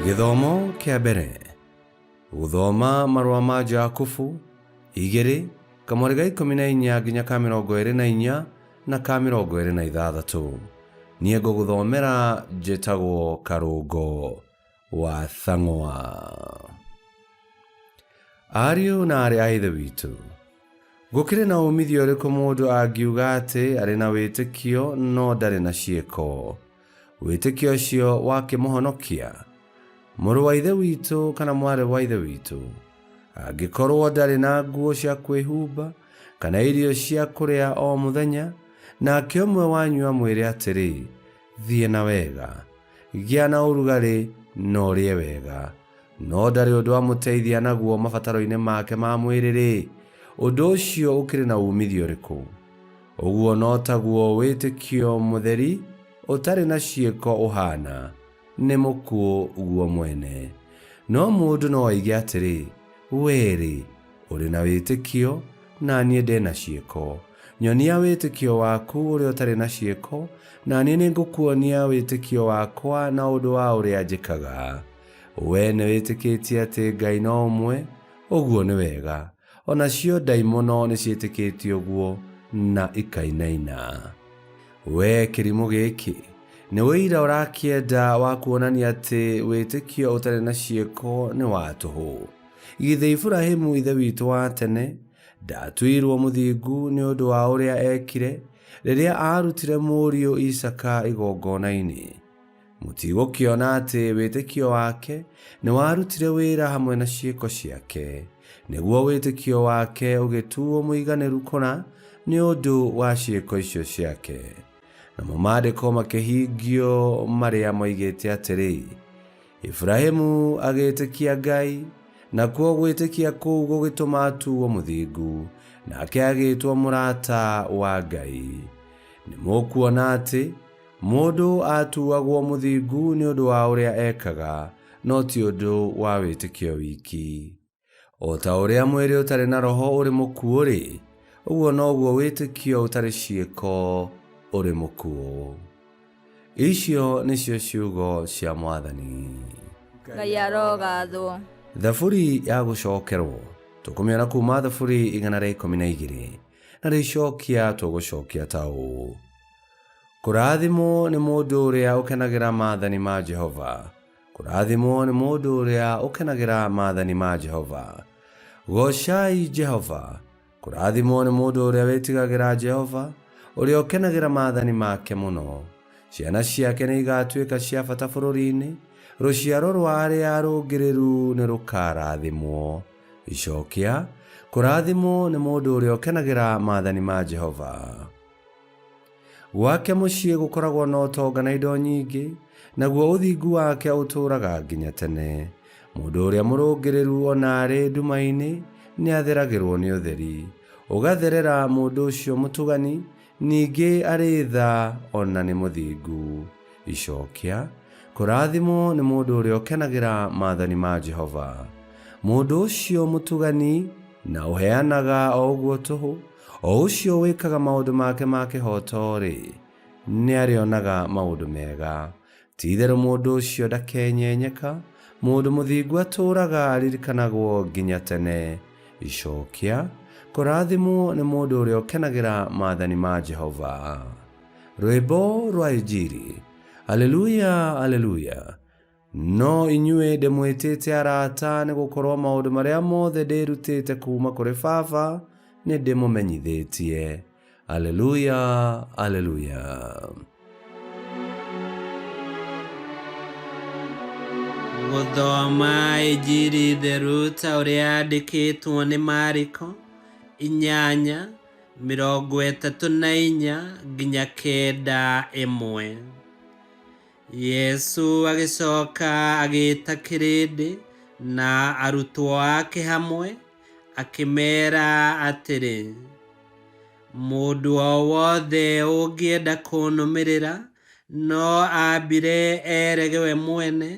Githomo kia mbere. Guthoma marũa ma Jakubu 2 kamweri ga 14 nginya ka 24 na ka 26. Niĩ ngũgũthomera njĩtagwo Karũngo wa Thang'wa. Ariũ na aarĩ a Ithe witũ, gũkĩrĩ na umithio ũrĩkũ mũndũ angiuga atĩ arĩ na wĩtĩkio no ndarĩ na ciĩko? Wĩtĩkio ũcio wakĩmũhonokia? Mũrũ wa Ithe witũ kana mwarĩ wa Ithe witũ angĩkorwo ndarĩ na nguo cia kwĩhumba kana irio cia kũrĩa o mũthenya, nake ũmwe wanyu amwĩre atĩrĩ, thiĩ na wega, gĩa na ũrugarĩ na ũrĩe wega, no ndarĩ ũndũ amũteithia naguo mabataro-inĩ make ma mwĩrĩ-rĩ, ũndũ ũcio ũkĩrĩ na umithio ũrĩkũ? Ũguo no taguo wĩtĩkio mũtheri ũtarĩ na ciĩko ũhana, nĩ mũkuũ guo mwene. No mũndũ no oige atĩrĩ, wee-rĩ, ũrĩ na wĩtĩkio na niĩ ndĩ na ciĩko. Nyonia wĩtĩkio waku ũrĩa ũtarĩ na ciĩko, na niĩ nĩngũkuonia wĩtĩkio wakwa na ũndũ wa ũrĩa njĩkaga. Wee nĩwĩtĩkĩtie atĩ Ngai no ũmwe, ũguo nĩ wega. Onacio ndaimono nĩciĩtĩkĩtie ũguo na ikainaina. Wee kĩrimũ gĩkĩ, nĩ wĩira ũrakĩenda wa kuonania atĩ wĩtĩkio ũtarĩ na ciĩko nĩ wa tũhũ. Githĩ Iburahĩmu ithe witũ wa tene ndatuirwo mũthingu nĩ ũndũ wa ũrĩa ekire rĩrĩa arutire mũriũ Isaka igongona-inĩ? Mũtigũkĩona atĩ wĩtĩkio wake nĩ warutire wĩra hamwe na ciĩko ciake, nĩguo wĩtĩkio wake ũgĩtuo mũiganĩru kũna nĩ ũndũ wa ciĩko icio ciake. Namo maandĩko makĩhingio marĩa moigĩte atĩrĩ, Iburahĩmu agĩĩtĩkia Ngai, nakuo gwĩtĩkia kũu gũgĩtũma atuo mũthingu, nake agĩĩtwo mũrata wa Ngai. Nĩmũkuona atĩ mũndũ atuagwo mũthingu nĩ ũndũ wa ũrĩa ekaga, no ti ũndũ wa wĩtĩkio wiki. O ta ũrĩa mwĩrĩ ũtarĩ na roho ũrĩ mũkuũ-rĩ, ũguo noguo wĩtĩkio ũtarĩ ciĩko ũrĩ mũkuũ. Icio nĩcio ciugo cia Mwathani. Ngai arogathwo. Thaburi ya gũcokerwo tũkũmĩona kuma Thaburi 112, na rĩcokia tũgũcokia ta ũũ: Kũrathimwo nĩ mũndũ ũrĩa ũkenagĩra maathani ma Jehova. Kũrathimwo nĩ mũndũ ũrĩa ũkenagĩra maathani ma Jehova. Gocai Jehova. Kũrathimwo nĩ mũndũ ũrĩa wĩtigagĩra Jehova, ũrĩa ũkenagĩra maathani make mũno. Ciana ciake nĩ igatuĩka cia bata bũrũri-inĩ, rũciaro rwa arĩa arũngĩrĩru nĩ rũkarathimwo. Icokia: kũrathimwo nĩ mũndũ ũrĩa ũkenagĩra maathani ma Jehova. Gwake mũciĩ gũkoragwo na ũtonga na indo nyingĩ, naguo ũthingu wake ũtũũraga nginya tene. Mũndũ ũrĩa mũrũngĩrĩru ona arĩ nduma-inĩ nĩatheragĩrwo nĩ ũtheri, ũgatherera mũndũ ũcio mũtugani, ningĩ arĩ tha ona nĩ mũthingu. Icokia: kũrathimwo nĩ mũndũ ũrĩa ũkenagĩra maathani ma Jehova. Mũndũ ũcio mũtugani na ũheanaga o ũguo tũhũ, o ũcio wĩkaga maũndũ make ma kĩhooto-rĩ, nĩarĩonaga maũndũ mega. Ti-itherũ mũndũ ũcio ndakenyenyeka, mũndũ mũthingu atũũraga aririkanagwo nginya tene. Icokia: kũrathimwo nĩ mũndũ ũrĩa ũkenagĩra maathani ma Jehova. Rwĩmbo rwa Injili. Aleluya, aleluya. No inyuĩ ndĩmwĩtĩte arata, nĩ gũkorwo maũndũ marĩa mothe ndĩrutĩte kuma kũrĩ Baba nĩ ndĩmũmenyithĩtie. Aleluya, aleluya. Gũthoma Injili theru ta ũrĩa yandĩkĩtwo nĩ Mariko 8:34 nginya 9:1. Yesu agĩcoka agĩĩta kĩrĩndĩ na arutwo ake hamwe, akĩmeera atĩrĩ, mũndũ o wothe ũngĩenda kũnũmĩrĩra no ambire erege we mwene,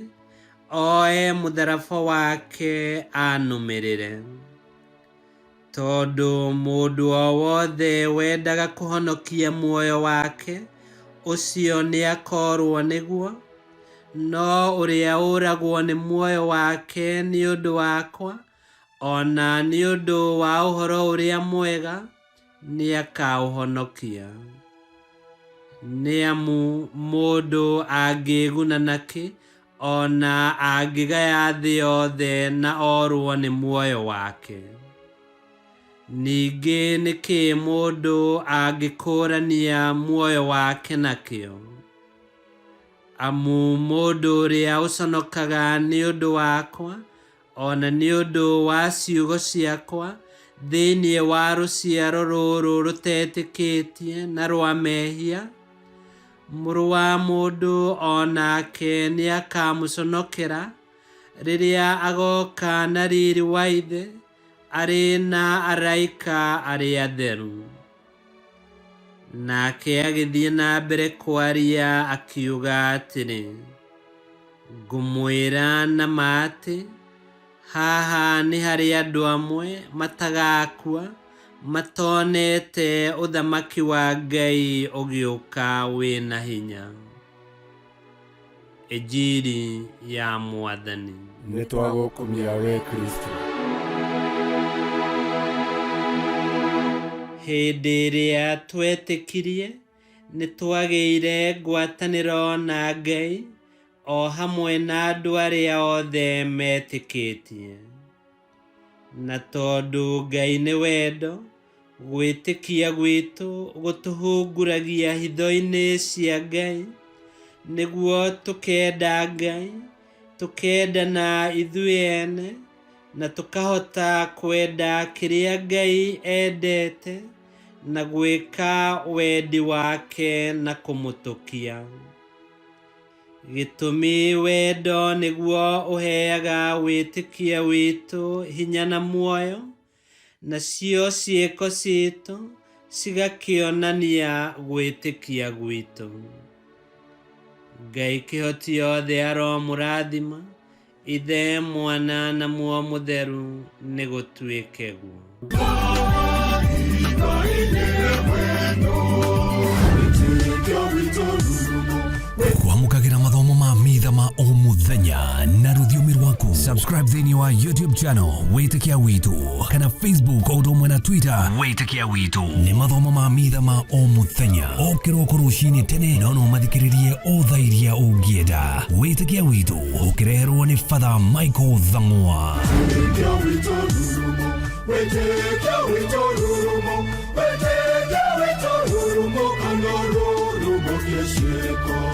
oe mũtharaba wake anũmĩrĩre. Tondũ mũndũ o wothe wendaga kũhonokia muoyo wake, ũcio nĩakorwo nĩguo, no ũrĩa ũragwo nĩ muoyo wake nĩ ũndũ wakwa, ona nĩ ũndũ wa ũhoro ũrĩa mwega, nĩ akaũhonokia. Nĩ amu mũndũ angĩguna nakĩ, ona angĩgaya thĩ yothe na orwo nĩ muoyo wake. Ningĩ nĩkĩ mũndũ angĩkũrania muoyo wake nakĩo? Amu mũndũ ũrĩa ũconokaga nĩ ũndũ wakwa, ona nĩ ũndũ wa ciugo ciakwa, thĩinĩ wa rũciaro rũrũ rũtetĩkĩtie na rwa mehia, Mũrũ wa mũndũ onake nĩ akamũconokera rĩrĩa agoka na riri wa ithe, arĩ na araika arĩa atheru. Nake agĩthiĩ na mbere kwaria akiuga atĩrĩ, ngũmwĩra na ma atĩ, haha nĩ harĩ andũ amwe matagakua, matonete ũthamaki wa Ngai ũgĩũka wĩna hinya. Injili ya Mwathani. Nĩ twagũkumia we Kristo. Hĩndĩ ĩrĩa twetĩkirie, nĩ twagĩire ngwatanĩro na Ngai, o hamwe na andũ arĩa othe metĩkĩtie. Na tondũ Ngai nĩ wendo, gwĩtĩkia gwitũ gũtũhunguragia hitho-inĩ cia Ngai, nĩguo tũkenda Ngai, tũkendana ithuĩ ene, na tũkahota kwenda kĩrĩa Ngai endete, na gwĩka wendi wake na kũmũtũkia. Gĩtũmi wendo nĩguo ũheaga wĩtĩkia witũ hinya na muoyo, nacio ciĩko citũ cigakĩonania gwĩtĩkia gwitũ. Ngai kĩhoti yothe aromũrathima, Ithe, Mwana na Muoyo Mũtheru, nĩ gũtuĩke guo. Kwamũkagĩra mathomo ma Mitha ma o mũthenya na rũthiomi rwaku. Subscribe thĩinĩ wa YouTube channel Witikia Witu, kana Facebook o ũndũ ũmwe na Twitter Witikia Witu. Nĩ mathomo ma Mitha ma o mũthenya, o kĩroko rũcinĩ tene, no mathikĩrĩrie o thaa iria ũngĩenda. Witikia Witu ũkĩreherwo nĩ Father Michael Thang'wa. Witikia Witu rurumo, Witikia Witu rurumo, Witikia Witu rurumo, kando rurumo kiesheko.